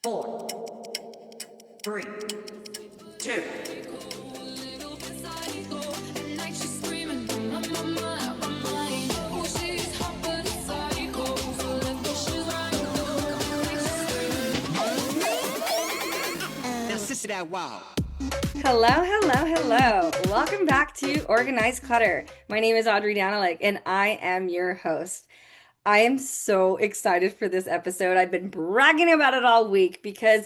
Four, three, two. Now sit that wow. Hello, hello, hello. Welcome back to Organized Clutter. My name is Audrey Danilek, and I am your host. I am so excited for this episode. I've been bragging about it all week because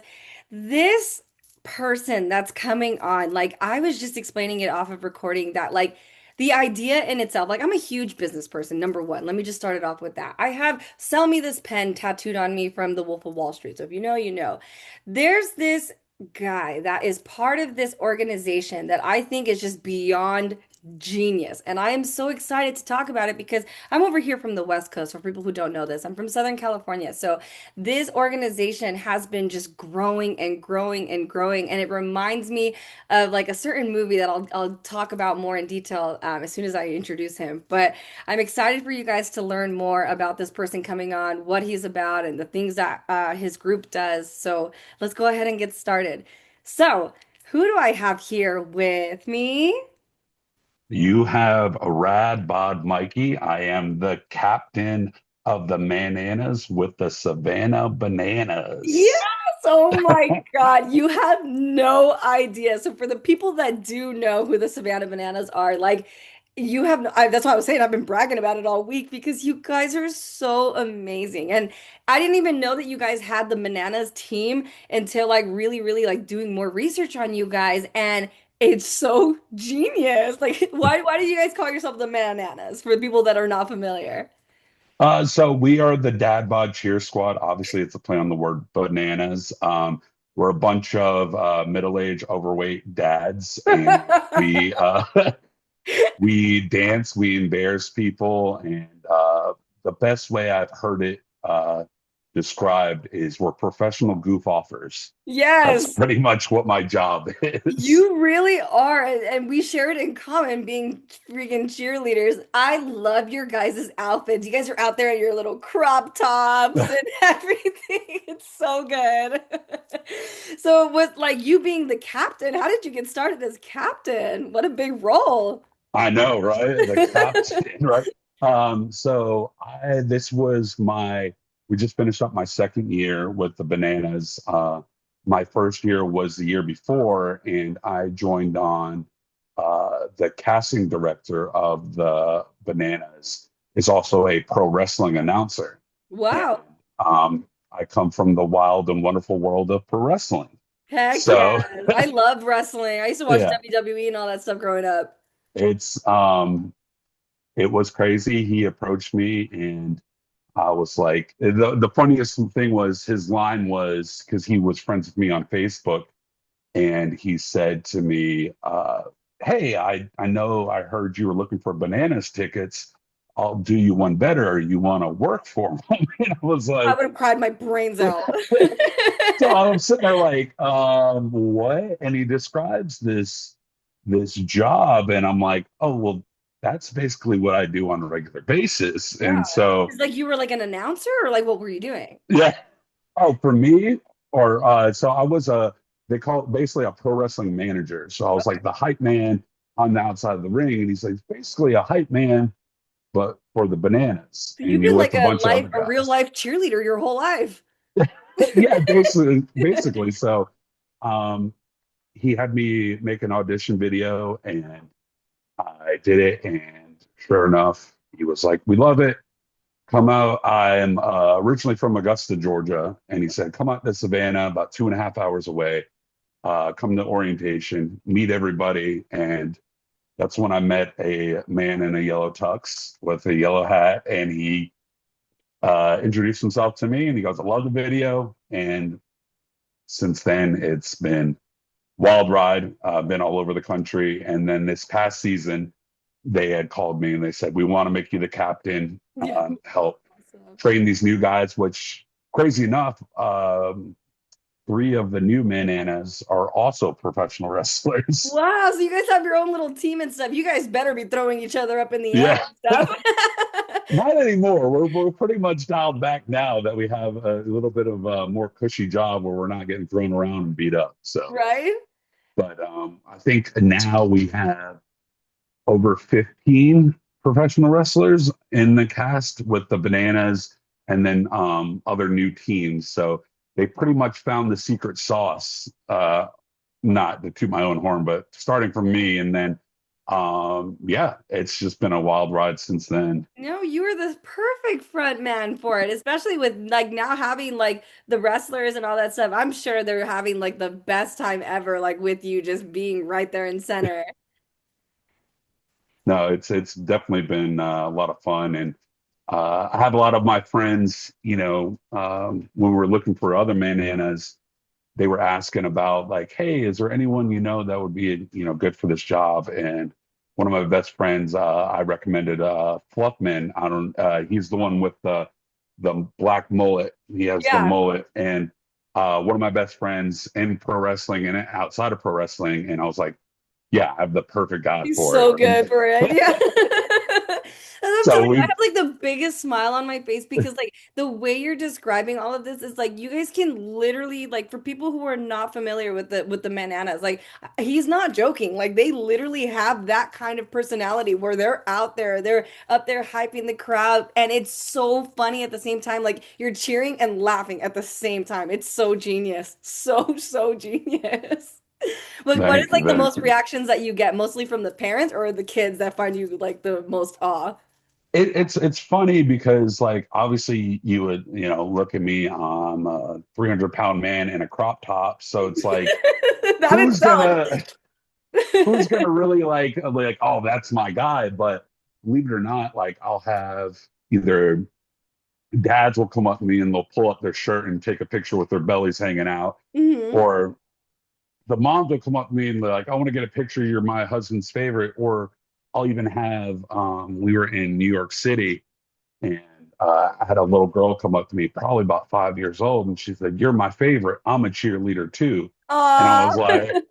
this person that's coming on, like, I was just explaining it off of recording that, like, the idea in itself, like, I'm a huge business person, number one. Let me just start it off with that. I have Sell Me This Pen tattooed on me from The Wolf of Wall Street. So if you know, you know. There's this guy that is part of this organization that I think is just beyond genius. And I am so excited to talk about it because I'm over here from the West Coast. For people who don't know this, I'm from Southern California. So this organization has been just growing and growing and growing. And it reminds me of like a certain movie that I'll talk about more in detail as soon as I introduce him. But I'm excited for you guys to learn more about this person coming on, what he's about, and the things that his group does. So let's go ahead and get started. So, who do I have here with me? You have a Rad Bod Mikey. I am the captain of the Bananas with the Savannah Yes! Bananas. Oh my God, you have no idea. So, for the people that do know who the Savannah Bananas are, like, you have no, that's why I was saying I've been bragging about it all week because you guys are so amazing. And I didn't even know that you guys had the Bananas team until like really, really like doing more research on you guys. And it's so genius. Like, why do you guys call yourself the Bananas for people that are not familiar? So we are the Dad Bod Cheer Squad. Obviously, it's a play on the word bananas. We're a bunch of middle-aged, overweight dads, and we dance, we embarrass people, and the best way I've heard it described is we're professional goof offers. That's Yes. pretty much what my job is. You really are, and we share it in common being freaking cheerleaders. I love your guys' outfits. You guys are out there in your little crop tops and everything. It's so good. So, with like you being the captain, how did you get started as captain? What a big role. I know, right? The captain, right? So this was we just finished up my second year with the Bananas. My first year was the year before, and I joined on the casting director of the Bananas is also a pro wrestling announcer. And Wow. I come from the wild and wonderful world of pro wrestling. Heck yeah. So I love wrestling. I used to watch yeah, WWE and all that stuff growing up. it's it was crazy. He approached me and I was like, the funniest thing was his line was because he was friends with me on Facebook, and he said to me, "Hey, I know I heard you were looking for bananas tickets. I'll do you one better. You want to work for me?" And I was I like, would have cried my brains out. so I'm sitting there like, what? And he describes this job, and I'm like, oh well, that's basically what I do on a regular basis. And Wow. so It's like you were like an announcer or like what were you doing? yeah. Oh, for me, or so I was they call it basically a pro wrestling manager. So I was like Okay. the hype man on the outside of the ring, and he's like basically a hype man, but for the bananas, So and you've you're been with like a bunch of other a real guys. life cheerleader your whole life. Yeah, basically. So um, he had me make an audition video, and I did it, and sure enough, he was like, "We love it. Come out." I'm originally from Augusta, Georgia, and he said, "Come out to Savannah, about 2.5 hours away. Come to orientation, meet everybody." And that's when I met a man in a yellow tux with a yellow hat, and he introduced himself to me, and he goes, "I love the video." And since then, it's been wild ride. Been all over the country, and then this past season, they had called me and they said, "We want to make you the captain, Yeah. help Awesome. train these new guys," which crazy enough, three of the new Bananas are also professional wrestlers. Wow, so you guys have your own little team and stuff. You guys better be throwing each other up in the air Yeah. and stuff. Not anymore. We're pretty much dialed back now that we have a little bit of a more cushy job where we're not getting thrown around and beat up. So, Right? but I think now we have over 15 professional wrestlers in the cast with the Bananas and then other new teams. So they pretty much found the secret sauce. Not to toot my own horn, but starting from me, and then yeah, it's just been a wild ride since then. No, you were the perfect front man for it, especially with like now having like the wrestlers and all that stuff. I'm sure they're having like the best time ever, like with you just being right there in center. No, it's definitely been a lot of fun, and I have a lot of my friends. When we were looking for other Bananas, they were asking about like, hey, is there anyone that would be good for this job? And one of my best friends, I recommended Fluffman. I don't. He's the one with the black mullet. He has the Yeah, mullet, and one of my best friends in pro wrestling and outside of pro wrestling. And I was like, yeah, I have the perfect guy he's for it. so good for it. Yeah. And I'm So telling you, I we, have like the biggest smile on my face because like the way you're describing all of this is like you guys can literally like for people who are not familiar with the Bananas, like he's not joking. Like they literally have that kind of personality where they're out there, they're up there hyping the crowd, and it's so funny at the same time. Like you're cheering and laughing at the same time. It's so genius. So genius. Like, what is thank you, like the thank most you. reactions that you get, mostly from the parents or the kids that find you like the most awe? It's funny because like obviously you would look at me, I'm a 300-pound man in a crop top, so it's like That who's itself. gonna who's gonna really like, oh, that's my guy. But believe it or not, like I'll have either dads will come up to me and they'll pull up their shirt and take a picture with their bellies hanging out, Hmm. or the moms will come up to me and they're like, I want to get a picture. You're my husband's favorite. Or I'll even have, we were in New York City and I had a little girl come up to me, probably about 5 years old. And she said, you're my favorite. I'm a cheerleader too. And I Aw. was like,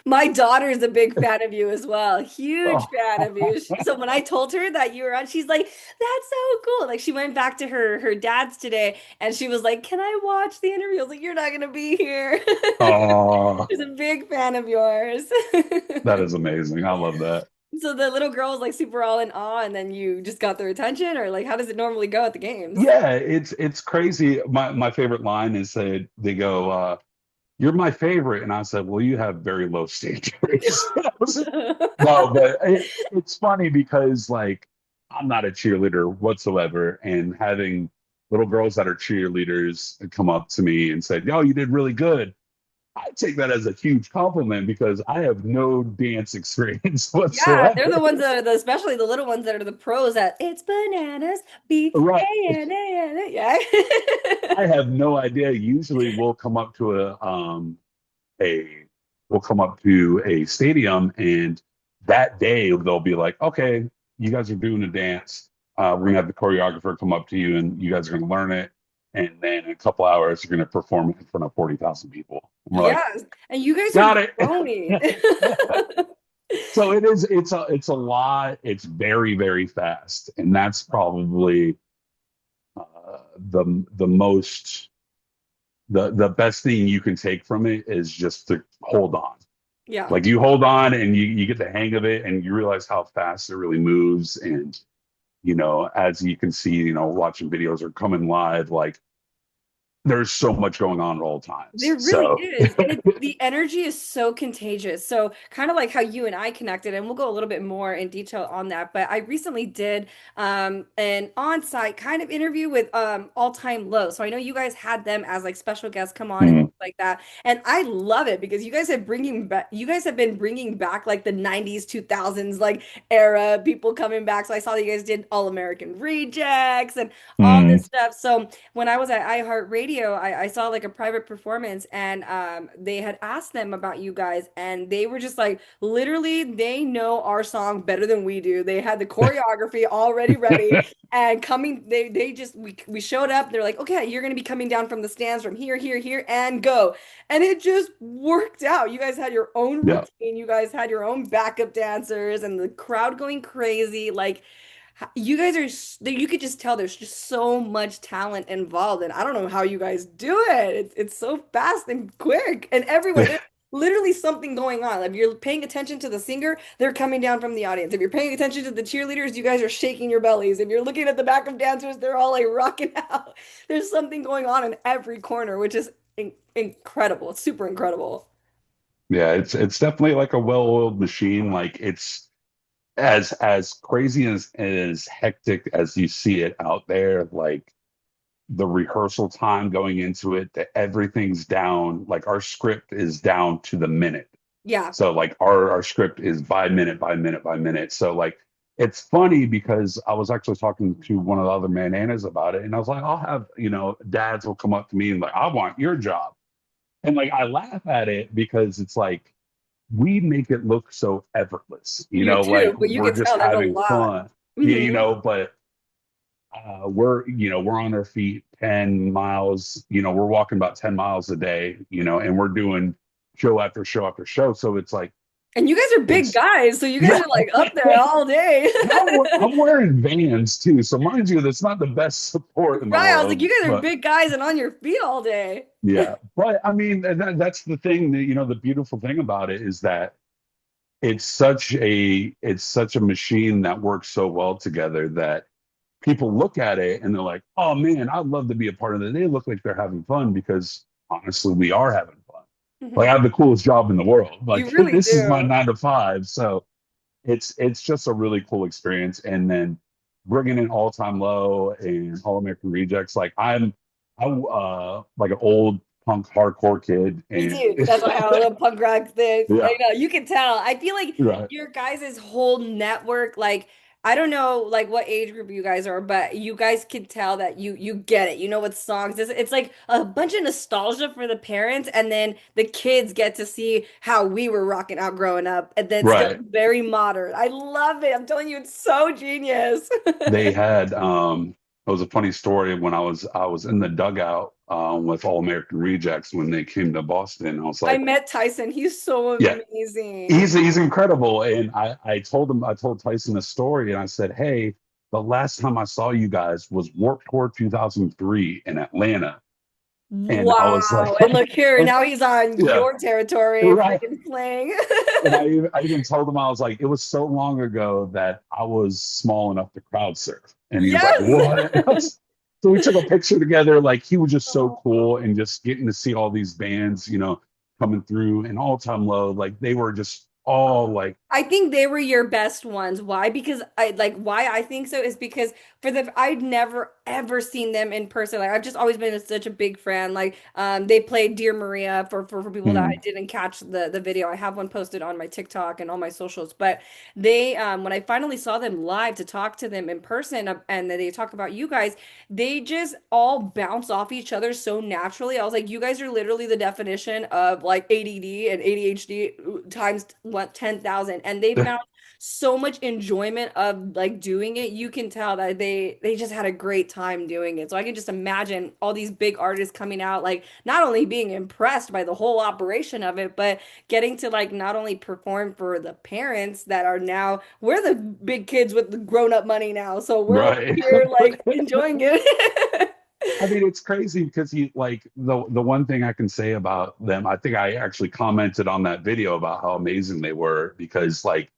My daughter is a big fan of you as well. Huge oh, fan of you. So when I told her that you were on, she's like, "That's so cool." Like she went back to her dad's today and she was like, "Can I watch the interview?" I was like, "You're not gonna be here." oh, She's a big fan of yours. that is amazing. I love that. So the little girl was like super all in awe, and then you just got their attention, or like how does it normally go at the games? Yeah, it's crazy. My favorite line is they go, you're my favorite. And I said, well, you have very low standards. No, but it's funny because like I'm not a cheerleader whatsoever, and having little girls that are cheerleaders come up to me and say, "Yo, you did really good." I take that as a huge compliment because I have no dance experience Yeah, they're the whatsoever. ones that are especially the little ones that are the pros at it's bananas, Right. yeah. I have no idea. Usually a we'll come up to a stadium, and that day they'll be like, okay, you guys are doing a dance. We're gonna have the choreographer come up to you and you guys are gonna learn it. And then in a couple hours you're gonna perform it in front of 40,000 people. And we're like, Yes. And you guys are got it. growing. So it's a lot. It's very, very fast. And that's probably the most the best thing you can take from it is just to hold on. Yeah. Like you hold on and you get the hang of it and you realize how fast it really moves. And, as you can see, watching videos or coming live, like there's so much going on at all times. There really So, is. And the energy is so contagious. So, kind of like how you and I connected, and we'll go a little bit more in detail on that. But I recently did an on-site kind of interview with All Time Low. So, I know you guys had them as like special guests come on and mm, things like that. And I love it because you guys have been bringing back like the 90s, 2000s like era people coming back. So, I saw that you guys did All American Rejects and all mm, this stuff. So, when I was at iHeartRadio, I saw like a private performance and they had asked them about you guys and they were just like literally they know our song better than we do. They had the choreography already ready and coming they just we showed up. They're like, "Okay, you're going to be coming down from the stands from here and go." And it just worked out. You guys had your own yeah. routine. You guys had your own backup dancers and the crowd going crazy like You guys are, you could just tell there's just so much talent involved, and I don't know how you guys do it. It's so fast and quick, and everyone, there's literally something going on. If you're paying attention to the singer, they're coming down from the audience. If you're paying attention to the cheerleaders, you guys are shaking your bellies. If you're looking at the back of dancers, they're all like rocking out. There's something going on in every corner, which is incredible. It's super incredible. Yeah, it's definitely like a well-oiled machine. Like it's as crazy as hectic as you see it out there, like the rehearsal time going into it, that everything's down, like our script is down to the minute. Yeah. So like our script is by minute by minute by minute. So like it's funny because I was actually talking to one of the other bananas about it, and I was like, I'll have, dads will come up to me and like, I want your job. And like I laugh at it because it's like we make it look so effortless, You like do, but you we're can just tell there's a having lot. fun. Yeah, Hmm. but we're on our feet 10 miles, we're walking about 10 miles a day, and we're doing show after show after show. So it's like And you guys are big it's guys, so you guys yeah. are like up there all day. And I'm wearing Vans too. So mind you, that's not the best support in the Right. I was like, world, you guys are but big guys and on your feet all day. yeah. But I mean, that's the thing that, the beautiful thing about it is that it's such a machine that works so well together that people look at it and they're like, oh man, I'd love to be a part of it. They look like they're having fun because honestly, we are having fun. Like I Mhm. have the coolest job in the world. You Like really this is my do. 9 to 5. So it's just a really cool experience. And then bringing in All Time Low and All American Rejects, like I'm like an old punk hardcore kid, Me and too. That's why I have a little punk rock thing. yeah, I know. You can tell. I feel like right. your guys' whole network, like, I don't know like what age group you guys are, but you guys can tell that you get it. You know what songs. It's like a bunch of nostalgia for the parents, and then the kids get to see how we were rocking out growing up, and then still Right. very modern. I love it. I'm telling you, it's so genius. They had it was a funny story when I was in the dugout with All American Rejects when they came to Boston. I was I like, met Tyson. He's so yeah, amazing. he's incredible. And I told Tyson a story and I said, hey, the last time I saw you guys was Warped Tour 2003 in Atlanta. And I was like, Wow. And look here, now he's on yeah, your territory, right. freaking playing. And I even told him, I was like, it was so long ago that I was small enough to crowd surf. And he was like, what? Yes. So we took a picture together. Like he was just so Oh. cool and just getting to see all these bands, coming through and All Time Low. Like they were just all like, I think they were your best ones. Why? Because why I think so is because for the I'd never ever seen them in person. Like I've just always been such a big fan. Like they played Dear Maria for people that I hmm, didn't catch the video. I have one posted on my TikTok and all my socials. But they when I finally saw them live to talk to them in person and they talk about you guys, they just all bounce off each other so naturally. I was like, you guys are literally the definition of like ADD and ADHD times what 10,000, and they found so much enjoyment of like doing it. You can tell that they just had a great time doing it. So I can just imagine all these big artists coming out, like not only being impressed by the whole operation of it, but getting to like not only perform for the parents that are now we're the big kids with the grown-up money now. So we're over right. here like enjoying it. I mean, it's crazy because he like the one thing I can say about them, I think I actually commented on that video about how amazing they were because like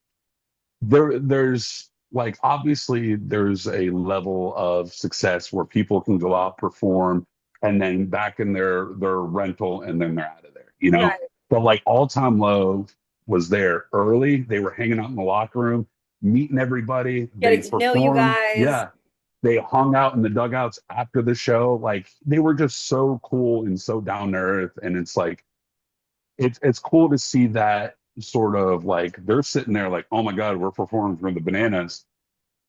there's like obviously there's a level of success where people can go out perform and then back in their rental and then they're out of there. Right. But like All Time Low was there early. They were hanging out in the locker room, meeting everybody. They Getting to know you performed. guys. Yeah. They hung out in the dugouts after the show. Like they were just so cool and so down to earth. And it's like it's cool to see that sort of like they're sitting there like, oh my God, we're performing for the bananas.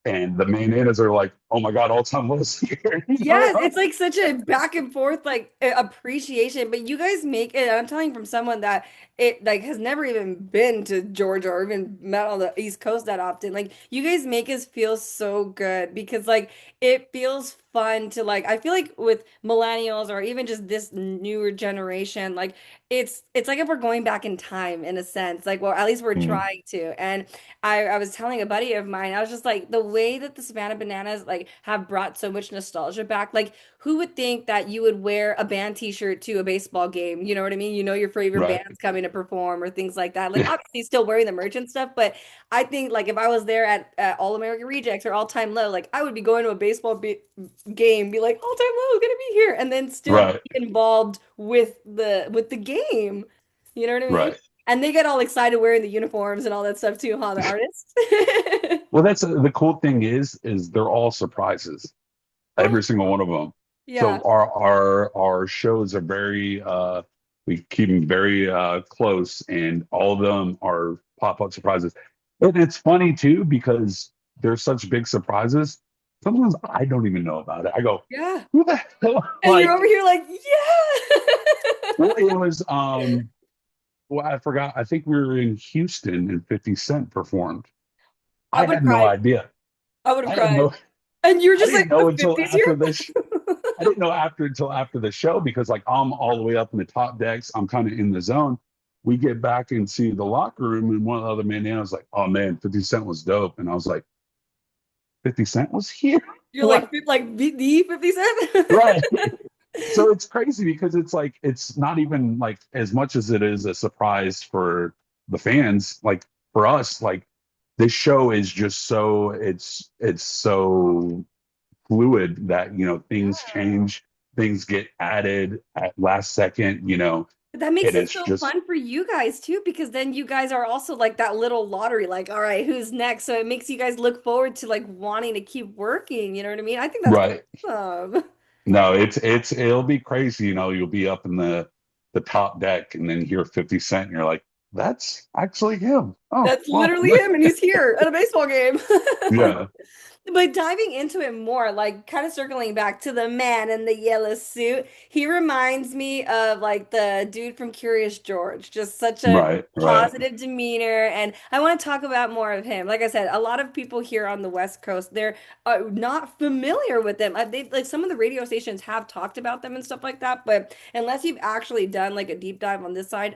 And the bananas are like, oh my God, all time was here. Yes, it's like such a back and forth like appreciation, but you guys make it. I'm telling you from someone that it like has never even been to Georgia or even met on the East Coast that often. Like you guys make us feel so good because like it feels fun to like I feel like with millennials or even just this newer generation, like it's like if we're going back in time in a sense. Like well, at least we're Mm, trying to. And I was telling a buddy of mine, I was just like, the way that the Savannah Bananas like have brought so much nostalgia back. Like, who would think that you would wear a band t-shirt to a baseball game? You know what I mean? You know your favorite right. band's coming to perform or things like that. Like, obviously still wearing the merch and stuff, but I think like if I was there at All American Rejects or All Time Low, like I would be going to a game, be like, All Time Low is gonna be here, and then still be Right. involved with the game. You know what I mean? Right. And they get all excited wearing the uniforms and all that stuff too, huh? The artists. Well, that's the cool thing is they're all surprises, Oh, every single one of them. yeah. So our shows are very we keep them very close, and all of them are pop-up surprises. And it's funny too because they're such big surprises. Sometimes I don't even know about it. I go, Yeah. who the hell? And you're over Like, here like, yeah. well, it was well, I forgot. I think we were in Houston and 50 Cent performed. I I would have had no cried. idea. I would have I had cried. no And you're I just didn't like, know the until 50s here? after this. I didn't know after until after the show because like I'm all the way up in the top decks. I'm kind of in the zone. We get back into the locker room and one of the other men in, I was like, oh man, 50 Cent was dope. And I was like, 50 Cent was here? You're Like, like the 57? right. So it's crazy because it's like it's not even like as much as it is a surprise for the fans, like for us, like this show is just so it's so fluid that things Yeah. change, things get added at last second, That makes it it is so just fun for you guys too, because then you guys are also like that little lottery, like, all right, who's next? So it makes you guys look forward to like wanting to keep working. You know what I mean? I think that's right. awesome. No, it'll be crazy, you'll be up in the top deck and then hear 50 Cent and you're like, that's actually him. Oh, That's well, literally him, and he's here at a baseball game. yeah, But diving into it more, like kind of circling back to the man in the yellow suit, he reminds me of like the dude from Curious George, just such a right. positive demeanor. And I want to talk about more of him. Like I said, a lot of people here on the West Coast, they're not familiar with them. They like some of the radio stations have talked about them and stuff like that, but unless you've actually done like a deep dive on this side,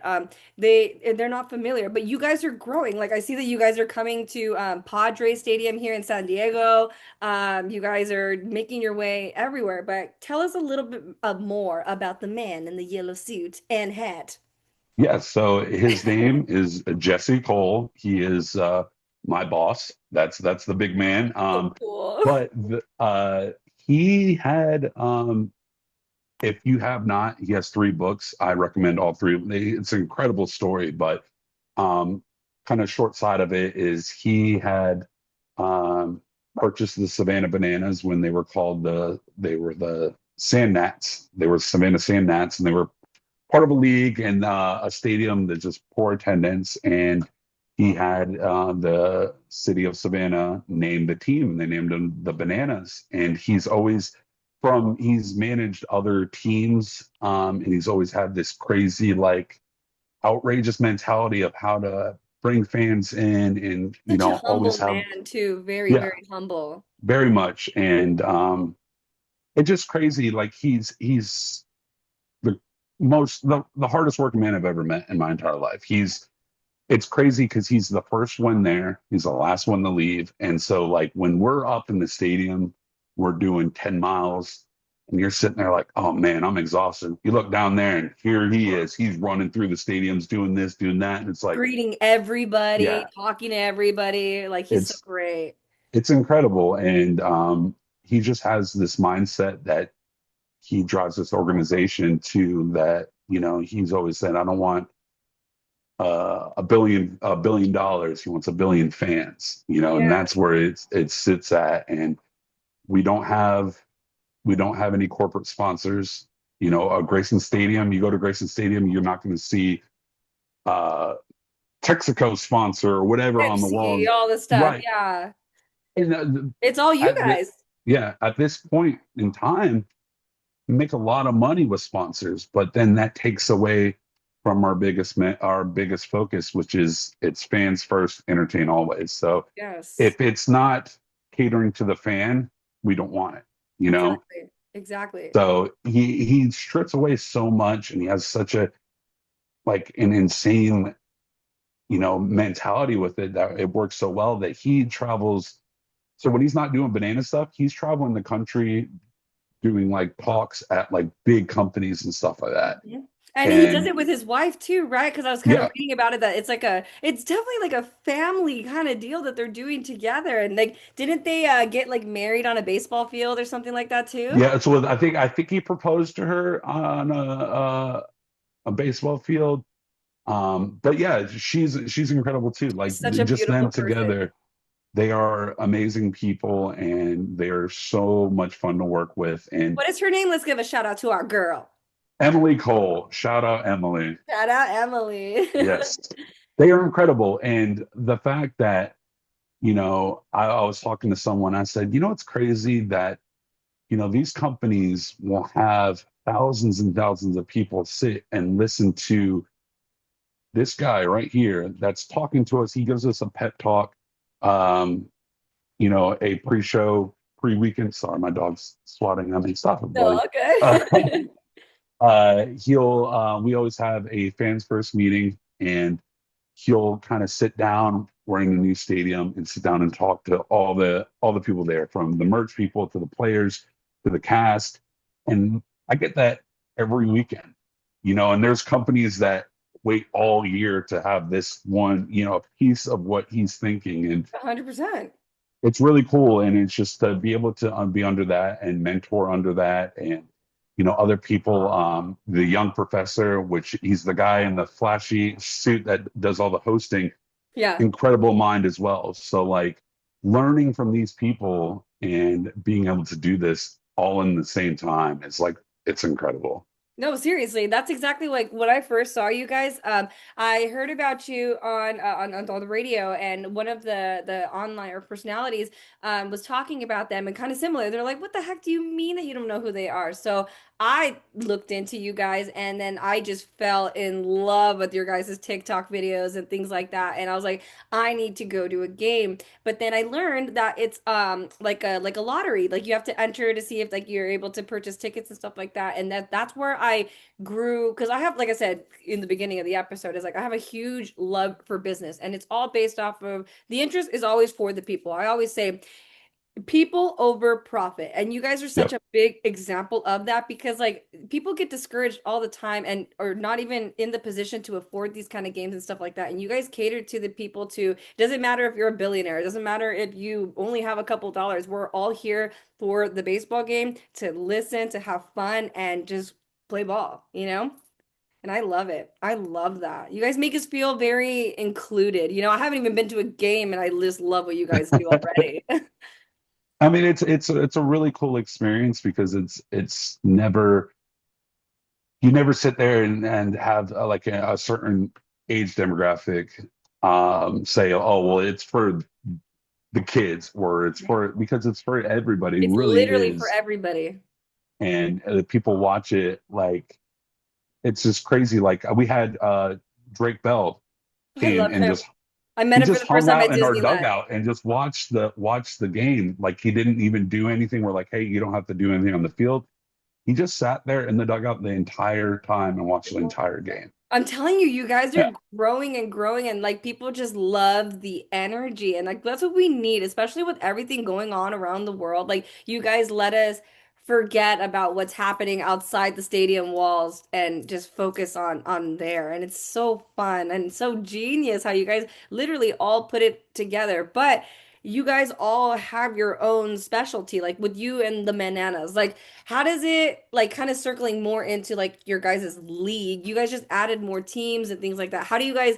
they're not familiar. But you guys are growing. Like I see that you guys are coming to Padre Stadium here in San Diego. You guys are making your way everywhere, but tell us a little bit more about the man in the yellow suit and hat. Yeah, so his name is Jesse Cole. He is my boss. That's the big man. So cool. But he had if you have not, he has three books. I recommend all three. It's an incredible story, but um, kind of short side of it is he had purchased the Savannah Bananas when they were the Sand Gnats. They were Savannah Sand Gnats, and they were part of a league and a stadium that just poor attendance. And he had the city of Savannah name the team, and they named them the Bananas. And he's managed other teams, and he's always had this crazy, like, outrageous mentality of how to bring fans in, and Such a always humble have, man too. Very, yeah, very humble. very much. And it's just crazy. Like he's the the hardest working man I've ever met in my entire life. It's crazy because he's the first one there, he's the last one to leave. And so like when we're up in the stadium, we're doing 10 miles and you're sitting there like, oh man, I'm exhausted. You look down there and here he is. He's running through the stadiums doing this, doing that. And it's like, Greeting everybody, yeah, talking to everybody. Like he's so it's great. it's incredible. And he just has this mindset that he drives this organization to that, he's always said, I don't want a billion dollars. He wants a billion fans, and Yeah. that's where it sits at. And we don't have any corporate sponsors. Grayson Stadium, you go to Grayson Stadium, you're not going to see uh Texaco sponsor or whatever on the Pepsi, wall. all this stuff. Right. Yeah. And It's all you at the guys. yeah, at this point in time, we make a lot of money with sponsors, but then that takes away from our biggest focus, which is it's fans first, entertain always. So Yes, if it's not catering to the fan, we don't want it, you know? exactly. Exactly. So he strips away so much, and he has such a like an insane, mentality with it, that it works so well that he travels. So when he's not doing banana stuff, he's traveling the country doing like talks at like big companies and stuff like that. Mhm. And he does And it with his wife too, right? Because I was kind of yeah, reading about it that it's definitely like a family kind of deal that they're doing together. And like, didn't they get like married on a baseball field or something like that too? yeah. So I think he proposed to her on a baseball field. But yeah, she's incredible too. Like She's such a just beautiful them person. together, they are amazing people, and they're so much fun to work with. And What is her name? Let's give a shout out to our girl. Emily Cole, shout out Emily. Shout out Emily. Yes, they are incredible. And the fact that, I was talking to someone, I said, it's crazy that, these companies will have thousands and thousands of people sit and listen to this guy right here that's talking to us. He gives us a pep talk, um, a pre-show, pre-weekend. Sorry, my dog's swatting at me. Stop it, No, buddy. Uh, okay. we always have a fans first meeting, and he'll kind of sit down. We're in a new stadium, and sit down and talk to all the people there, from the merch people to the players to the cast. And I get that every weekend, and there's companies that wait all year to have this one, a piece of what he's thinking. And 100%. it's really cool. And it's just to be able to be under that and mentor under that. And other people, the young professor, which he's the guy in the flashy suit that does all the hosting, Yeah. incredible mind as well. So like learning from these people and being able to do this all in the same time, it's incredible. No, seriously, that's exactly like when I first saw you guys. I heard about you on the radio, and one of the online or personalities was talking about them and kind of similar. They're like, "What the heck do you mean that you don't know who they are?" So I looked into you guys, and then I just fell in love with your guys' TikTok videos and things like that. And I was like, I need to go to a game. But then I learned that it's like a lottery. Like you have to enter to see if like you're able to purchase tickets and stuff like that. And that's where I grew, because I have, like I said in the beginning of the episode, is like I have a huge love for business, and it's all based off of the interest is always for the people. I always say people over profit, and you guys are such Yep. a big example of that, because like people get discouraged all the time and or not even in the position to afford these kind of games and stuff like that, and you guys cater to the people. To it doesn't matter if you're a billionaire, it doesn't matter if you only have a couple dollars, we're all here for the baseball game, to listen, to have fun, and just play ball. And I love it. I love that. You guys make us feel very included. I haven't even been to a game, and I just love what you guys do already. I mean, it's a really cool experience, because it's never, you never sit there and have like a certain age demographic say, oh well, it's for the kids, or because it's for everybody. It It's really literally for is. everybody. And people watch it like it's just crazy. Like we had Drake Bell I came love and him. just I he met him for just the first hung time at out in our Disneyland. dugout and just watched the game. Like he didn't even do anything. We're like, hey, you don't have to do anything on the field. He just sat there in the dugout the entire time and watched the entire game. I'm telling you, you guys Yeah. are growing and growing, and like people just love the energy, and like that's what we need, especially with everything going on around the world. Like you guys let us forget about what's happening outside the stadium walls and just focus on there. And it's so fun and so genius how you guys literally all put it together. But you guys all have your own specialty, like with you and the Bananas. Like how does it, like, kind of circling more into like your guys' league? You guys just added more teams and things like that. How do you guys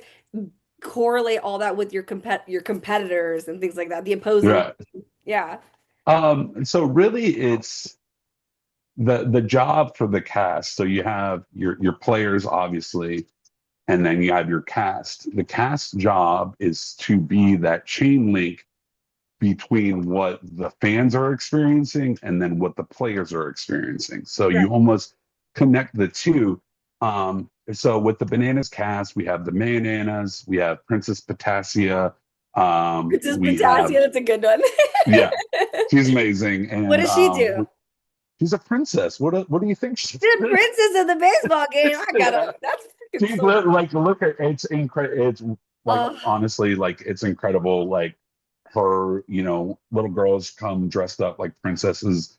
correlate all that with your competitors and things like that, the opposing? Yeah. Yeah. So really it's the job for the cast. So you have your players, obviously, and then you have your cast. The cast job is to be that chain link between what the fans are experiencing and then what the players are experiencing. So Right. you almost connect the two. So with the Bananas cast, we have the Bananas, we have Princess Potassia, Princess we have Potassia, that's a good one. yeah, she's amazing, What and does she do? she's a princess. What do you think she's The princess of the baseball game. I yeah. gotta. That's freaking She's so. like look at it's incredible. It's like Uh, honestly like it's incredible. Like her, little girls come dressed up like princesses.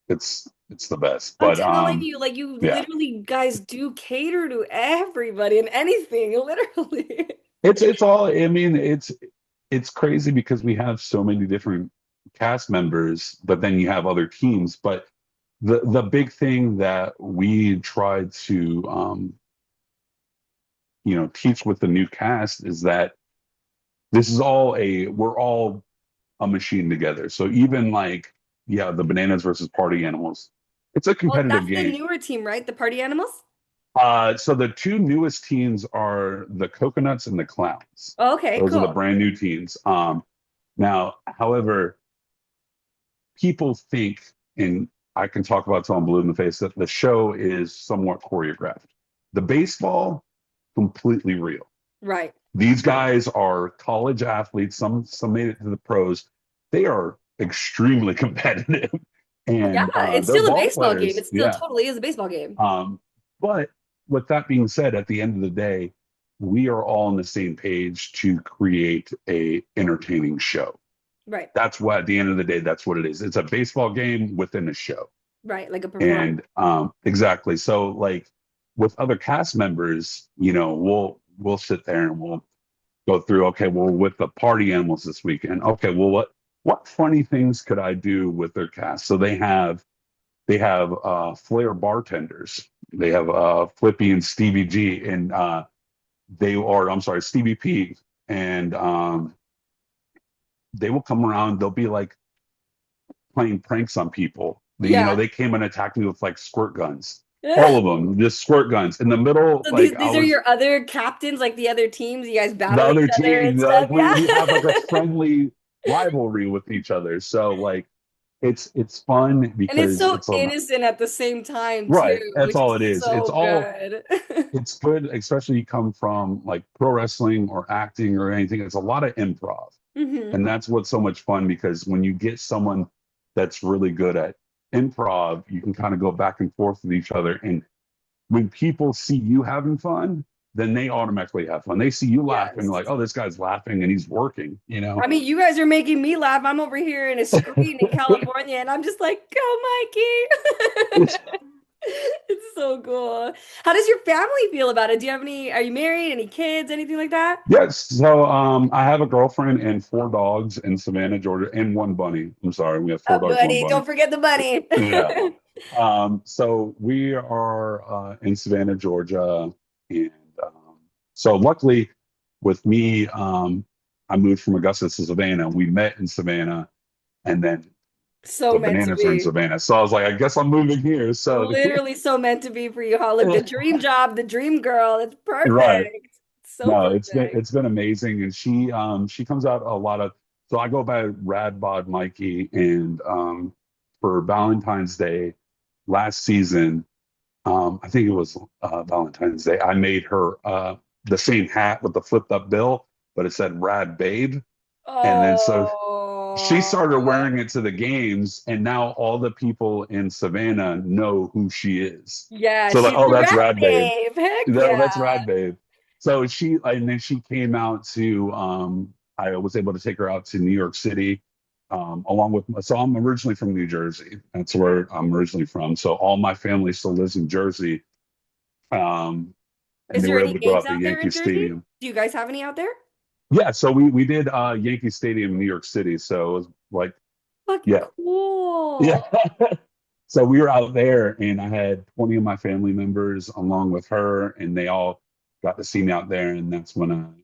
It's the best. I'm But telling you, like you yeah, literally guys do cater to everybody and anything, literally. it's all. I mean, it's crazy because we have so many different cast members, but then you have other teams. But the big thing that we tried to teach with the new cast is that this is we're all a machine together. So even like, yeah, the Bananas versus Party Animals, it's a Well, competitive that's the game. newer team, right? The Party Animals? So the two newest teams are the Coconuts and the Clowns. Oh, okay, Those are the cool. brand new teams. Now, however, people think, and I can talk about till I'm blue in the face, that the show is somewhat choreographed. The baseball, completely real. Right. These guys are college athletes. Some made it to the pros. They are extremely competitive, Yeah, and it's they're still a ball baseball game. players. It still Yeah. totally is a baseball game. But with that being said, at the end of the day, we are all on the same page to create a entertaining show. Right. That's what at the end of the day, that's what it is. It's a baseball game within a show. Right. Like a performance. And exactly. So like with other cast members, we'll sit there and we'll go through, okay, well, with the Party Animals this weekend, okay, well, what funny things could I do with their cast? So they have flair bartenders. They have Flippy and Stevie G, and I'm sorry, Stevie P, and they will come around. They'll be like playing pranks on people. Yeah. They came and attacked me with like squirt guns. All of them, just squirt guns in the middle. So Like these are your other captains, like the other teams. You guys the battle each other other and team, stuff. like Yeah. we have like a friendly rivalry with each other. So like it's fun And it's because so it's a innocent at the same time too, right. That's which all is it is. so good. It's good, especially you come from like pro wrestling or acting or anything. It's a lot of improv. Hmm. And that's what's so much fun because when you get someone that's really good at improv, you can kind of go back and forth with each other. And when people see you having fun, then they automatically have fun. They see you laughing, Yes. like, oh, this guy's laughing and he's working. I mean, you guys are making me laugh. I'm over here in a screen in California, and I'm just like, go, Mikey. It's so cool. How does your family feel about it? Are you married? Any kids? Anything like that? Yes. So I have a girlfriend and 4 dogs in Savannah, Georgia, and 1 bunny. I'm sorry, we have 4 dogs, one Buddy, bunny. don't forget the bunny. Yeah. So we are in Savannah, Georgia, and so luckily with me, I moved from Augusta to Savannah. We met in Savannah, and then So the meant to Bananas are in be. Savannah. So I was like, I guess I'm moving here. So Literally so meant to be for you, Holly. The dream job, the dream girl. It's right. perfect. So No, perfect. it's been amazing, and she comes out a lot of. So I go by Rad Bod Mikey, and for Valentine's Day last season, I think it was Valentine's Day. I made her the same hat with the flipped up bill, but it said Rad Babe. And then so she started Oh, wearing it to the games, and now all the people in Savannah know who she is. yeah, So like, she's oh, the that's rat Rad Babe. babe. Heck No, that's yeah. Rad Babe. So and then she came out to I was able to take her out to New York City along with so I'm originally from New Jersey. That's where I'm originally from. So all my family still lives in Jersey. And Is they there were any able to go games out to out there Yankee in Jersey? Stadium. Do you guys have any out there? Yeah, so we did Yankee Stadium in New York City. So it was like, Fucking yeah, yeah. cool. So we were out there, and I had 20 of my family members along with her, and they all got to see me out there. And that's when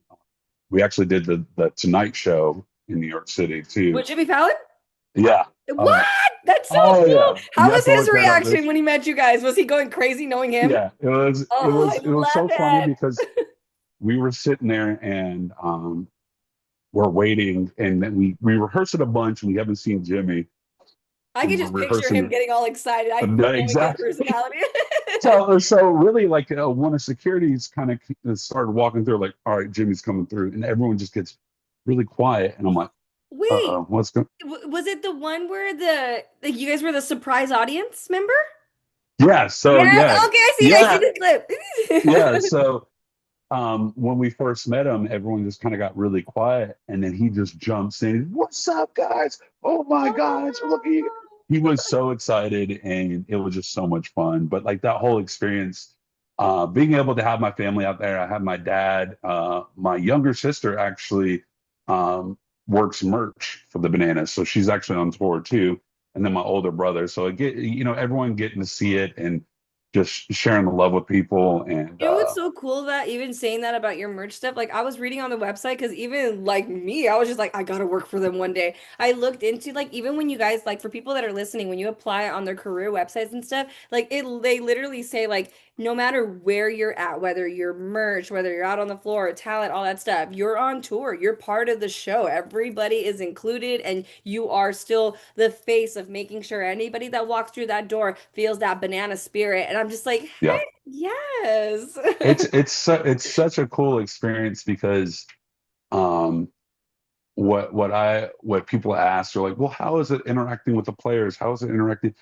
we actually did the Tonight Show in New York City too. With Jimmy Fallon? Yeah. What? That's so Oh cool. yeah. How You have was to his look that up. reaction when he met you guys? Was he going crazy knowing him? Yeah. It was it Oh, was I it was love so funny it. because we were sitting there and we're waiting, and then we rehearse it a bunch, and we haven't seen Jimmy, I and could we're just picture him rehearsing. getting all excited. I know his Exactly. personality. So really, like when a security's kind of started walking through, like, all right, Jimmy's coming through, and everyone just gets really quiet, and I'm like, Wait, what's going? was it the one where like you guys were the surprise audience member? Yeah. So Yes. yeah, Okay, I see it. I see yeah, the yeah. clip. So when we first met him, everyone just kind of got really quiet, and then he just jumps in. What's up, guys? Oh my gosh, look at you. He was so excited, and it was just so much fun. But like that whole experience, being able to have my family out there, I have my dad, my younger sister actually um, works merch for the Bananas, so she's actually on tour too, and then my older brother. So everyone getting to see it and just sharing the love with people, and You know what's so cool that even saying that about your merch stuff? Like I was reading on the website because even like me, I was just like, I gotta work for them one day. I looked into like even when you guys like for people that are listening, when you apply on their career websites and stuff, like they literally say like no matter where you're at, whether you're merch, whether you're out on the floor, talent, all that stuff, you're on tour, you're part of the show. Everybody is included, and you are still the face of making sure anybody that walks through that door feels that banana spirit. And I'm just like, yeah. yes. It's such a cool experience because um what people ask are like, well, how is it interacting with the players? How is it interacting?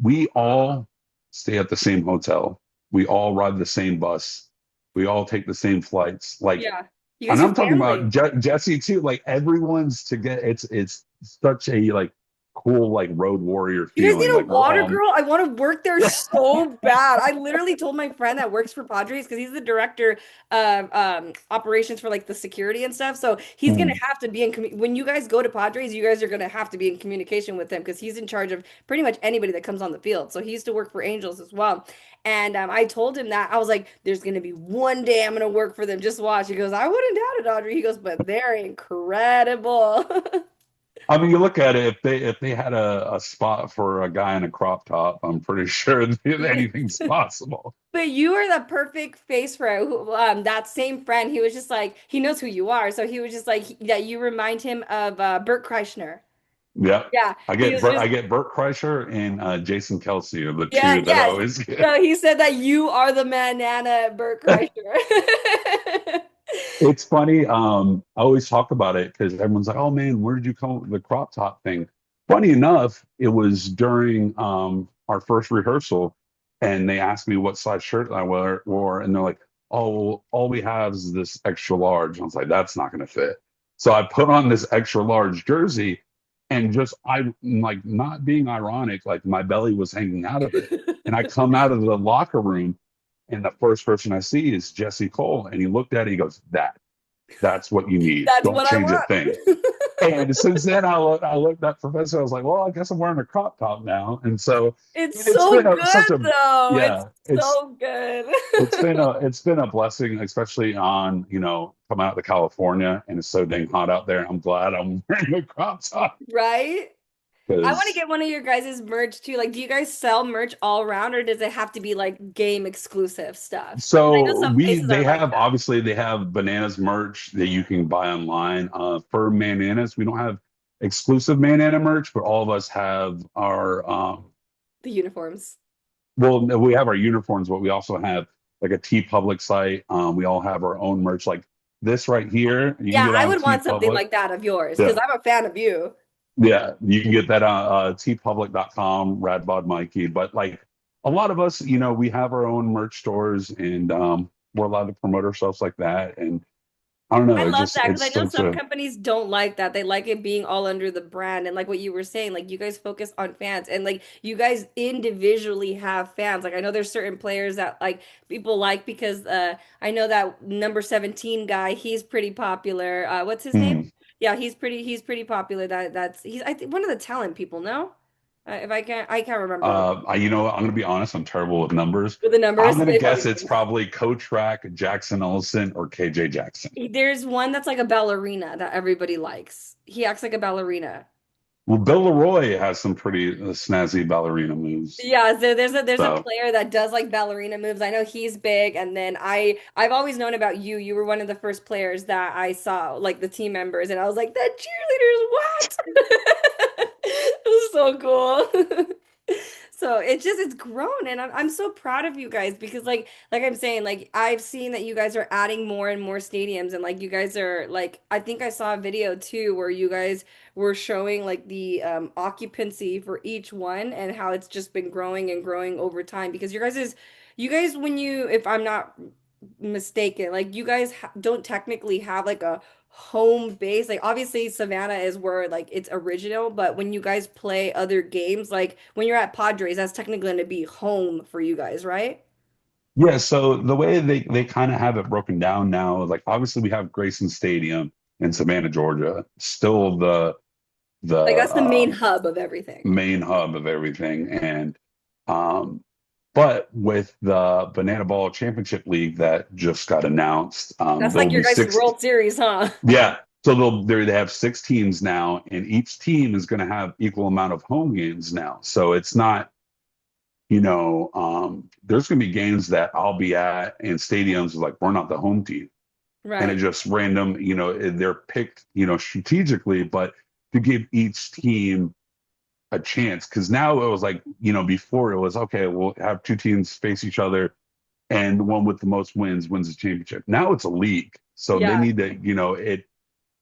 We all stay at the same hotel. We all ride the same bus. We all take the same flights. Like, Yeah. You and guys are I'm talking about family. Jesse too. Like everyone's together. It's such a like cool like road warrior You guys need feeling. a Like we're water all girl? I want to work there so bad. I literally told my friend that works for Padres because he's the director of operations for like the security and stuff. So he's gonna have to be in when you guys go to Padres, you guys are gonna have to be in communication with him because he's in charge of pretty much anybody that comes on the field. So he used to work for Angels as well. And I told him that I was like, "There's gonna be one day I'm gonna work for them. Just watch." He goes, "I wouldn't doubt it, Audrey." He goes, "But they're incredible." I mean, you look at it, if they had a spot for a guy in a crop top, I'm pretty sure anything's possible. But you are the perfect face for it. That same friend, he was just like, he knows who you are. So he was just like, that you remind him of Bert Kreischer. Yeah. Yeah. He was I just, get Burt Kreischer and Jason Kelsey are the yeah, two that I yes. always get. So he said that you are the banana Bert Kreischer. It's funny. I always talk about it because everyone's like, "Oh man, where did you come up with the crop top thing?" Funny enough, it was during our first rehearsal, and they asked me what size shirt I wore, and they're like, "Oh, well, all we have is this extra large." And I was like, "That's not going to fit." So I put on this extra large jersey, and just I like not being ironic, like my belly was hanging out of it, and I come out of the locker room. And the first person I see is Jesse Cole. And he looked at it, he goes, that's what you need. That's Don't what I change a want. thing. And since then, I looked at Professor. I was like, well, I guess I'm wearing a crop top now. And so It's it's so been good such a, though. It's yeah, so good. it's been a blessing, especially on, coming out to California and it's so dang hot out there. I'm glad I'm wearing a crop top Right? I want to because get one of your guys' merch too. Like, do you guys sell merch all around, or does it have to be like game exclusive stuff? 'Cause I know so some we places are they like have that. obviously they have bananas merch that you can buy online. For Bananas, we don't have exclusive Banana merch, but all of us have our The uniforms. well, no, we have our uniforms, but we also have like a T Public site. We all have our own merch, like this right here. You can Yeah, get I on would T want something Public. like that of yours because Yeah, I'm a fan of you. yeah, you can get that on tpublic.com, Rad Bod Mikey. But like a lot of us, we have our own merch stores, and we're allowed to promote ourselves like that. And I don't know, I love that because it's I know such some a companies don't like that. They like it being all under the brand. And like what you were saying, like you guys focus on fans and like you guys individually have fans. Like I know there's certain players that like people like because I know that number 17 guy, he's pretty popular. What's his name? hmm. Yeah, he's pretty popular. That's he's I think one of the talent people, no? If I can't remember I'm gonna be honest, I'm terrible with numbers. with the I'm numbers. gonna guess it's probably Coach Rack, Jackson Ellison, or KJ Jackson. There's one that's like a ballerina that everybody likes. He acts like a ballerina. Well, Bill Leroy has some pretty snazzy ballerina moves. Yeah, so there's a So player that does like ballerina moves. I know he's big, and then I've always known about you. You were one of the first players that I saw, like the team members, and I was like, that cheerleader's what? It was so cool. So it's grown, and I'm so proud of you guys because like I'm saying, like I've seen that you guys are adding more and more stadiums, and like you guys are like I think I saw a video too where you guys were showing like the occupancy for each one and how it's just been growing and growing over time because you guys when you if I'm not mistaken, like you guys ha don't technically have like a home base. Like obviously Savannah is where like it's original, but when you guys play other games, like when you're at Padres, that's technically going to be home for you guys, right? yeah, so the way they kind of have it broken down now, like obviously we have Grayson Stadium in Savannah, Georgia, still Like the that's the main hub of everything. main hub of everything, and um, but with the Banana Ball Championship League that just got announced, That's there'll like your be guys' six. World Series, huh? Yeah, so they have six teams now, and each team is going to have equal amount of home games now. So it's not, there's going to be games that I'll be at in stadiums like we're not the home team, and it Right. just random, they're picked, strategically, but to give each team a chance. Because now it was like, before it was okay, we'll have two teams face each other, and the one with the most wins wins the championship. Now it's a league, so they Yeah. need to, it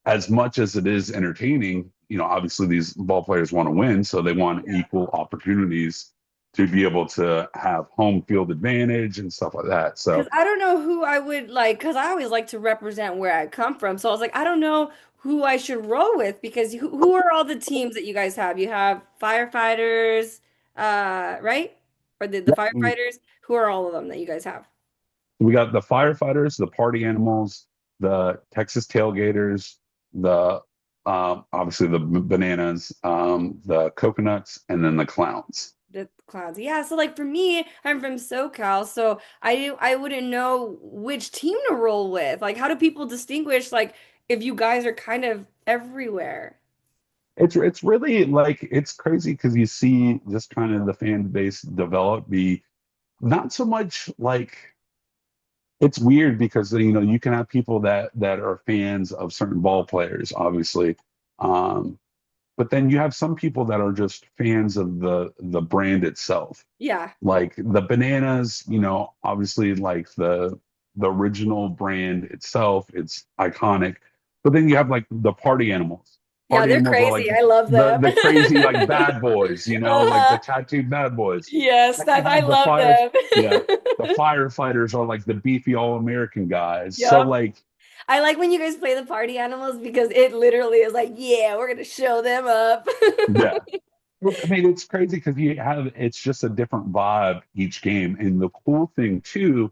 as much as it is entertaining, obviously these ball players want to win, so they want Yeah. equal opportunities to be able to have home field advantage and stuff like that. Because So I don't know who I would like, because I always like to represent where I come from. So I was like, I don't know who I should roll with because who are all the teams that you guys have? You have firefighters, right? Or the yeah, we firefighters? Who are all of them that you guys have? we got the firefighters, the party animals, the Texas tailgaters, the obviously the bananas, the coconuts, and then the clowns. The clowns. Yeah, so like for me, I'm from SoCal, so I wouldn't know which team to roll with. Like, how do people distinguish like if you guys are kind of everywhere? It's really like it's crazy because you see just kind of the fan base develop, be not so much like it's weird because you can have people that are fans of certain ball players, obviously, um, but then you have some people that are just fans of the brand itself, Yeah. like the bananas. Obviously, like the original brand itself, it's iconic. But then you have like the party animals. Yeah, Party they're animals are like crazy. I love them. the crazy like bad boys, like the Uh-huh. tattooed bad boys. Yes, Then you that I have the love fires, them. yeah. The firefighters are like the beefy all-American guys. So Yep. like, I like when you guys play the party animals because it literally is like, yeah, we're gonna show them up. yeah. Well, I mean, it's crazy because it's just a different vibe each game. And the cool thing too,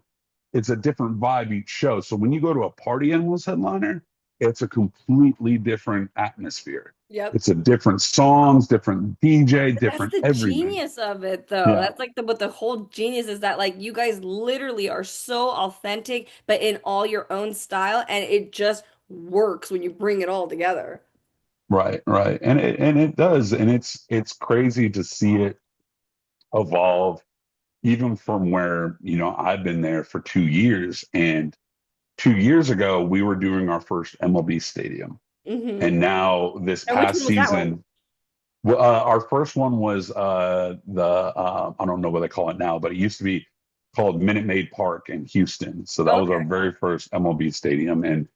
it's a different vibe each show. So when you go to a Party Animals headliner, it's a completely different atmosphere. Yep. It's a different songs, different DJ, That's different the everything. genius of it, though. Yeah. That's like the whole genius is that like you guys literally are so authentic, but in all your own style, and it just works when you bring it all together. Right, right. And it does. And it's crazy to see it evolve even from where, I've been there for 2 years. And 2 years ago, we were doing our first MLB stadium. Hmm. And now this And which past one was that one? season, well, our first one was the I don't know what they call it now, but it used to be called Minute Maid Park in Houston. So that was our Okay. very first MLB stadium. And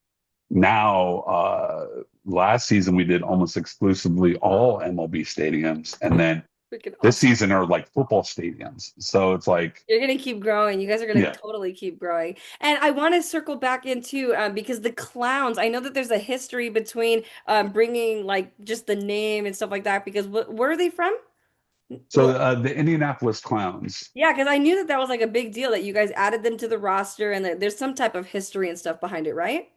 now, last season we did almost exclusively all MLB stadiums, and then Freaking this awesome. season are like football stadiums. So it's like, You're gonna keep growing. You guys are gonna yeah. totally keep growing. And I want to circle back into because the clowns. I know that there's a history between bringing like just the name and stuff like that. Because where are they from? So the Indianapolis Clowns. Yeah, because I knew that that was like a big deal that you guys added them to the roster and that there's some type of history and stuff behind it, right?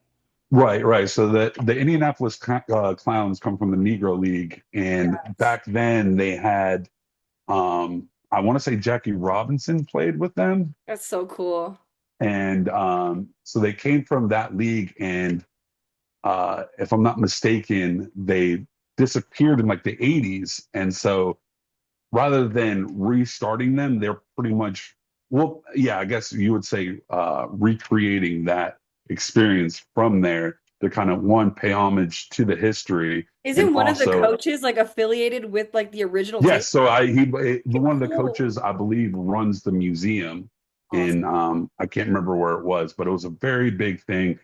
Right, right. So the Indianapolis Clowns come from the Negro League, and Yes. back then they had, I want to say Jackie Robinson played with them, That's so cool. and so they came from that league. And if I'm not mistaken, they disappeared in like the 80s. And so rather than restarting them, they're pretty much, well, yeah, I guess you would say recreating that experience from there to kind of one, pay homage to the history, and Isn't one of the also, coaches like affiliated with like the original team? yes, so one of the Cool. coaches I believe runs the museum Awesome. in I can't remember where it was, but it was a very big thing.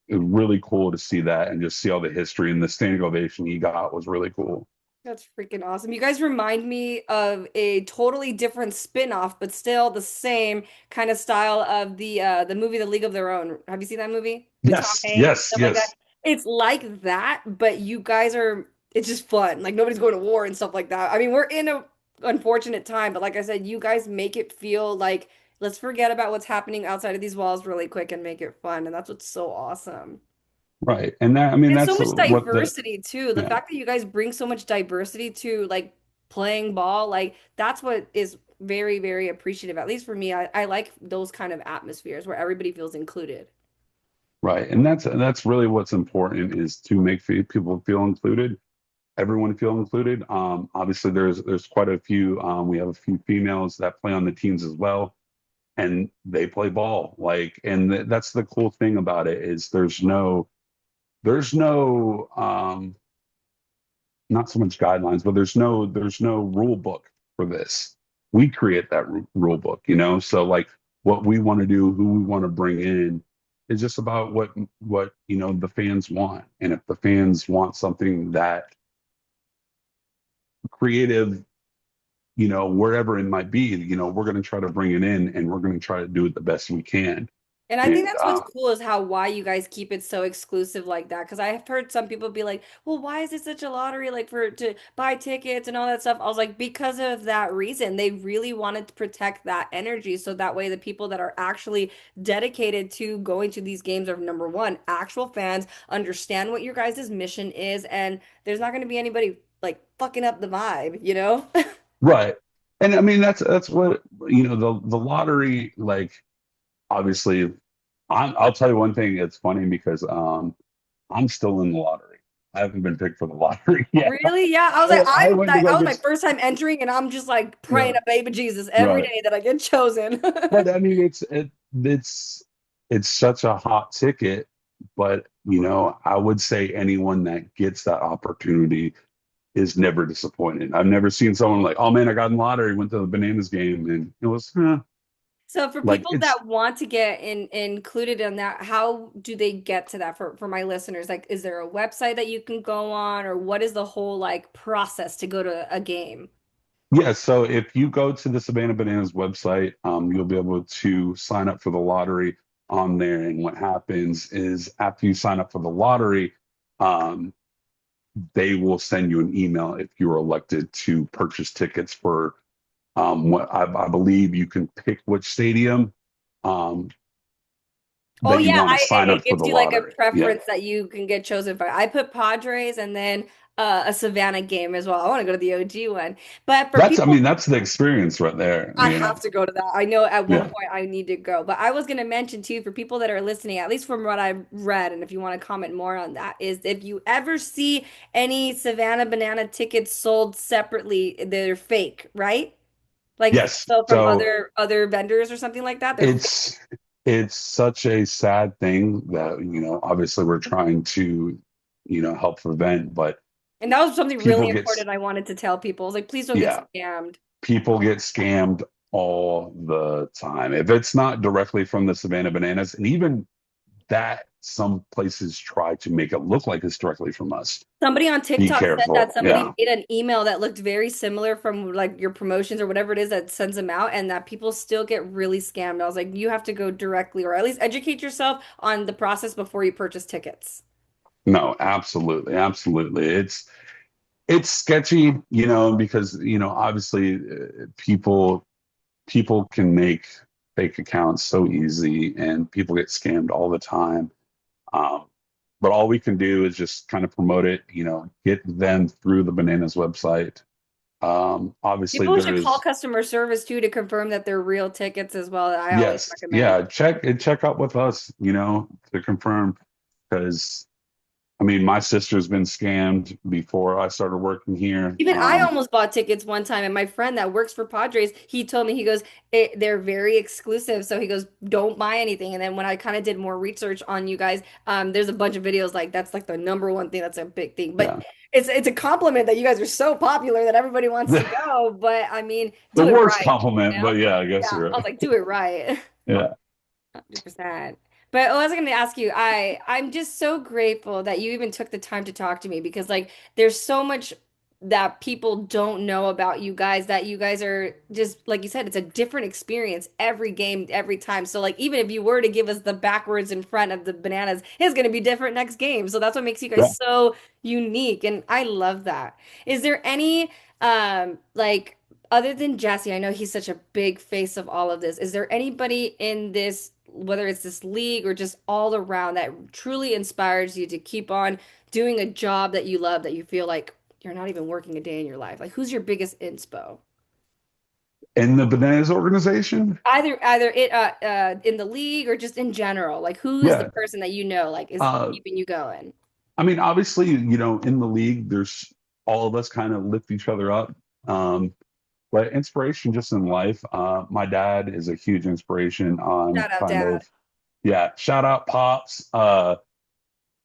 It was really cool to see that and just see all the history, and the standing ovation he got was really cool. That's freaking awesome. You guys remind me of a totally different spin-off, but still the same kind of style of the movie The League of Their Own. Have you seen that movie with Tom Yes, Hanks, yes, stuff like that? yes. It's like that, but you guys are it's just fun. Like nobody's going to war and stuff like that. I mean, we're in a unfortunate time, but like I said, you guys make it feel like let's forget about what's happening outside of these walls really quick and make it fun, and that's what's so awesome. Right. And that, I mean, And so that's much what diversity too. The yeah, fact that you guys bring so much diversity to like playing ball, like that's what is very, very appreciative. At least for me, I like those kind of atmospheres where everybody feels included. right. And that's really what's important is to make people feel included, everyone feel included. Obviously there's quite a few, we have a few females that play on the teams as well, and they play ball. Like, and that's the cool thing about it is there's no not so much guidelines, but there's no rule book for this. We create that rule book, you know. So like what we want to do, who we want to bring in, is just about what you know the fans want. And if the fans want something that creative, you know, wherever it might be, you know, we're going to try to bring it in, and we're going to try to do it the best we can. And I think And that's what's cool is how why you guys keep it so exclusive like that. Because I've heard some people be like, "Well, why is it such a lottery like for to buy tickets and all that stuff?" I was like, because of that reason. They really wanted to protect that energy so that way the people that are actually dedicated to going to these games are number one, actual fans, understand what your guys' mission is, and there's not going to be anybody like fucking up the vibe, you know? right, and I mean that's what you know the lottery like. Obviously, I'll tell you one thing. It's funny because I'm still in the lottery. I haven't been picked for the lottery yet. Really? Yeah. I was like, I went to that go was my get first time entering, and I'm just like praying yeah, to baby Jesus every right. day that I get chosen. But I mean, it's such a hot ticket. But you know, I would say anyone that gets that opportunity is never disappointed. I've never seen someone like, oh man, I got in the lottery, went to the Bananas game, and it was So for like people it's that want to get included in that, how do they get to that for my listeners? Like, is there a website that you can go on, or what is the whole like process to go to a game? yeah. So if you go to the Savannah Bananas website, you'll be able to sign up for the lottery on there. And what happens is after you sign up for the lottery, um, they will send you an email if you're elected to purchase tickets for what I believe you can pick which stadium um, Oh that you yeah, want to sign it up for the gives you like a lottery. Yeah. preference that you can get chosen for. I put Padres and then a Savannah game as well. I want to go to the OG one. But for I people mean, that's the experience right there, I you have know? to go to that. I know at one Yeah. point I need to go. But I was going to mention too, for people that are listening, at least from what I've read, and if you want to comment more on that, is if you ever see any Savannah Banana tickets sold separately, they're fake, right? Like Yes. so from So other vendors or something like that, they're fake. it's it's such a sad thing that, you know, obviously we're trying to, you know, help prevent, but And that was something people really get, important I wanted to tell people. I was like, please don't get yeah, scammed. people get scammed all the time. If it's not directly from the Savannah Bananas, and even that, some places try to make it look like it's directly from us. Somebody on Be TikTok said that careful. somebody Yeah. made an email that looked very similar from like your promotions or whatever it is that sends them out, and that people still get really scammed. I was like, you have to go directly or at least educate yourself on the process before you purchase tickets. No, absolutely. Absolutely. It's sketchy, you know, because, you know, obviously people can make fake accounts so easy, and people get scammed all the time. Um, but all we can do is just kind of promote it, you know, get them through the Bananas website. Obviously, People there should call is, customer service too to confirm that they're real tickets as well. I always yes, recommend. yeah, check out with us, you know, to confirm, because I mean, my sister's been scammed before I started working here. Even I almost bought tickets one time, and my friend that works for Padres, he told me, he goes, they're very exclusive. So he goes, don't buy anything. And then when I kind of did more research on you guys, there's a bunch of videos like that's like the number one thing. That's a big thing. But Yeah. it's a compliment that you guys are so popular that everybody wants to go. But I mean, The do it worst right, compliment, but yeah, I guess Yeah, you're I was right. like, do it right. Yeah. 100%. But I was going to ask you, I'm just so grateful that you even took the time to talk to me because like there's so much that people don't know about you guys that you guys are just like you said, it's a different experience every game, every time. So like even if you were to give us the backwards in front of the bananas, it's going to be different next game. So that's what makes you Yeah. guys so unique and I love that. Is there any like other than Jesse, I know he's such a big face of all of this. Is there anybody in this, whether it's this league or just all around, that truly inspires you to keep on doing a job that you love, that you feel like you're not even working a day in your life? Like, who's your biggest inspo? In the Bananas organization? Either it in the league or just in general. Like, who is the Yeah. person that you know like is Uh, keeping you going? I mean, obviously, in the league, there's all of us kind of lift each other up. Um, but inspiration just in life. My dad is a huge inspiration on Shout out, kind Dad. of, yeah, shout out Pops.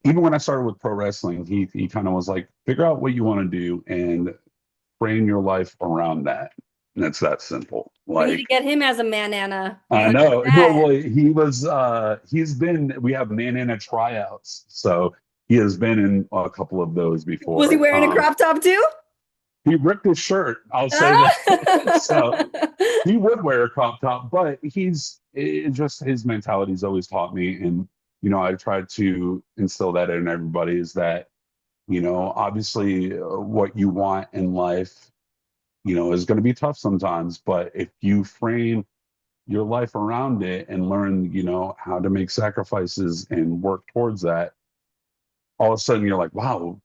Even when I started with pro wrestling, he kind of was like, figure out what you want to do and frame your life around that. And it's that simple. We need to Like, get him as a man, Anna. I know. No, 100%. well, we have Nana tryouts. So he has been in a couple of those Was he before. wearing a crop top too? He ripped his shirt, I'll say that. So Ah! he would wear a crop top, but just his mentality's always taught me. And, I tried to instill that in everybody is that, obviously what you want in life, is going to be tough sometimes. But if you frame your life around it and learn, how to make sacrifices and work towards that, all of a sudden you're like, wow,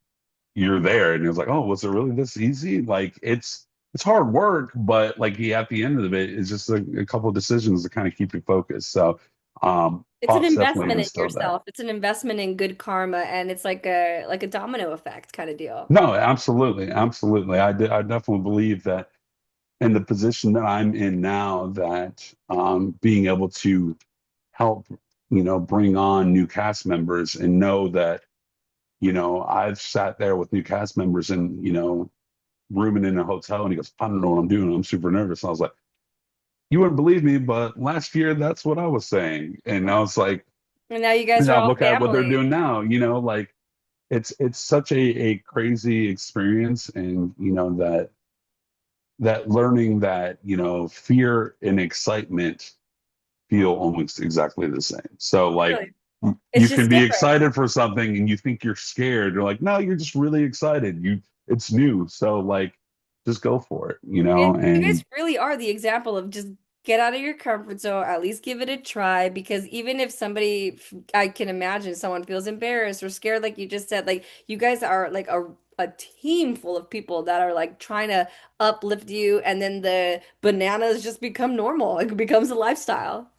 you're there. And it's like, oh, was it really this easy? Like it's hard work, but like at the end of it, it's just a couple of decisions to kind of keep you focused. So It's an Pops definitely investment in instilled that. yourself. It's an investment in good karma, and it's like a domino effect kind of deal. No, absolutely, absolutely. I definitely believe that in the position that I'm in now, that being able to help, bring on new cast members and know that, I've sat there with new cast members and, rooming in a hotel and he goes, I don't know what I'm doing. I'm super nervous. And I was like, you wouldn't believe me, but last year that's what I was saying. And I was like, And now you guys are now all look at what they're family. doing now, like it's such a crazy experience. And, that learning that, fear and excitement feel almost exactly the same. So like Really. you It's can just be different. excited for something and you think you're scared. You're like, no, you're just really excited. It's new. So like just go for it, And you guys and really are the example of just get out of your comfort zone, at least give it a try. Because even if somebody, I can imagine someone feels embarrassed or scared, like you just said, like you guys are like a team full of people that are like trying to uplift you, and then the bananas just become normal. It becomes a lifestyle.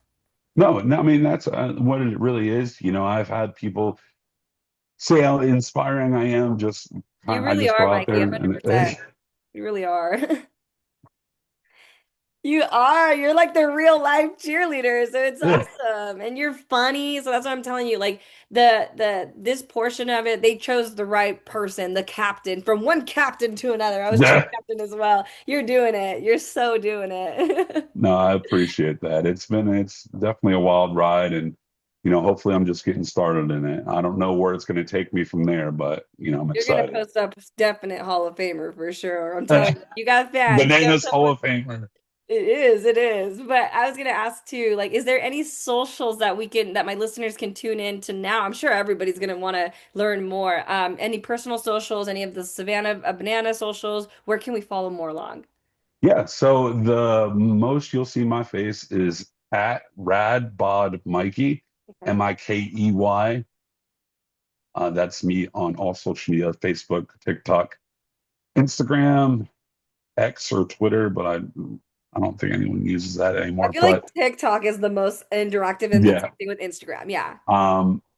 no, no, I mean that's what it really is. I've had people say how inspiring I am. You I really just are, go out Mikey, there and 100%. You really are. You are. You're like the real life cheerleader, so it's awesome. And you're funny, so that's what I'm telling you. Like the this portion of it, they chose the right person, the captain, from one captain to another. I was cheer yeah. captain as well. You're doing it. You're so doing it. No, I appreciate that. It's definitely a wild ride, and hopefully I'm just getting started in it. I don't know where it's going to take me from there, but I'm You're gonna excited. post up definite Hall of Famer for sure. I'm telling you, you got fans. Show Bananas Hall someone. of Famer. It is, it is. But I was gonna ask too, like, is there any socials that that my listeners can tune in to now? I'm sure everybody's gonna want to learn more. Any personal socials, any of the Savannah Banana socials, where can we follow more along? Yeah, so the most you'll see my face is at Rad Bod Mikey, Okay. Mikey. That's me on all social media, Facebook, TikTok, Instagram, X or Twitter, but I don't think anyone uses that I anymore. feel like But TikTok is the most interactive and the yeah, same thing with Instagram. Yeah.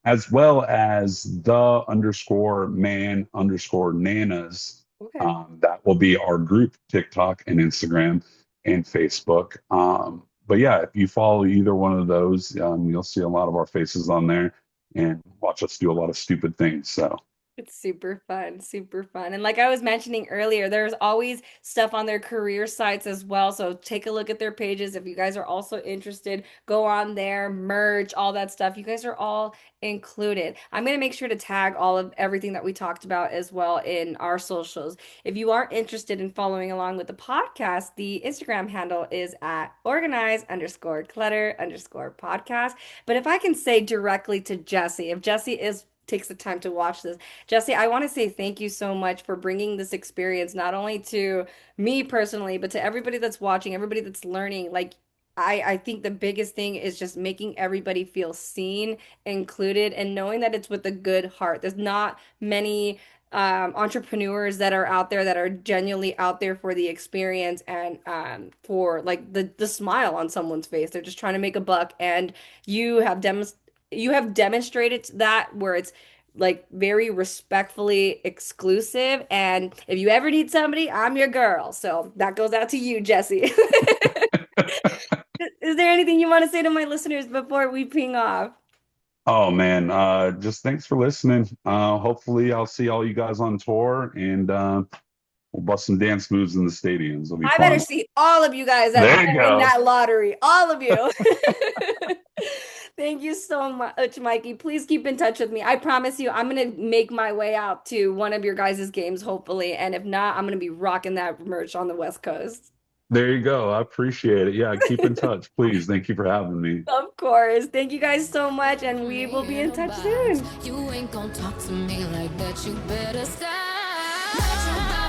as well as the underscore man underscore nanas. Okay. That will be our group TikTok and Instagram and Facebook. But yeah, if you follow either one of those, you'll see a lot of our faces on there and watch us do a lot of stupid things. So It's super fun, super fun. And like I was mentioning earlier, there's always stuff on their career sites as well. So take a look at their pages. If you guys are also interested, go on there, merch, all that stuff. You guys are all included. I'm going to make sure to tag all of everything that we talked about as well in our socials. If you are interested in following along with the podcast, the Instagram handle is at organize_clutter_podcast. But if I can say directly to Jesse, if Jesse is takes the time to watch this. Jesse, I want to say thank you so much for bringing this experience not only to me personally, but to everybody that's watching, everybody that's learning. Like, I think the biggest thing is just making everybody feel seen, included, and knowing that it's with a good heart. There's not many entrepreneurs that are out there that are genuinely out there for the experience and for like the smile on someone's face. They're just trying to make a buck, and you have demonstrated that where it's like very respectfully exclusive. And if you ever need somebody, I'm your girl. So that goes out to you, Jesse. Is there anything you want to say to my listeners before we ping off? oh man, just thanks for listening. Hopefully I'll see all you guys on tour and we'll bust some dance moves in the stadiums. It'll be I better fun. see all of you guys that There you in go. that lottery. All of you. Thank you so much, Mikey. Please keep in touch with me. I promise you, I'm going to make my way out to one of your guys' games, hopefully. And if not, I'm going to be rocking that merch on the West Coast. There you go. I appreciate it. Yeah, keep in touch, please. Thank you for having me. Of course. Thank you guys so much, and we will be in touch soon. You ain't gonna talk to me like that. You better stop.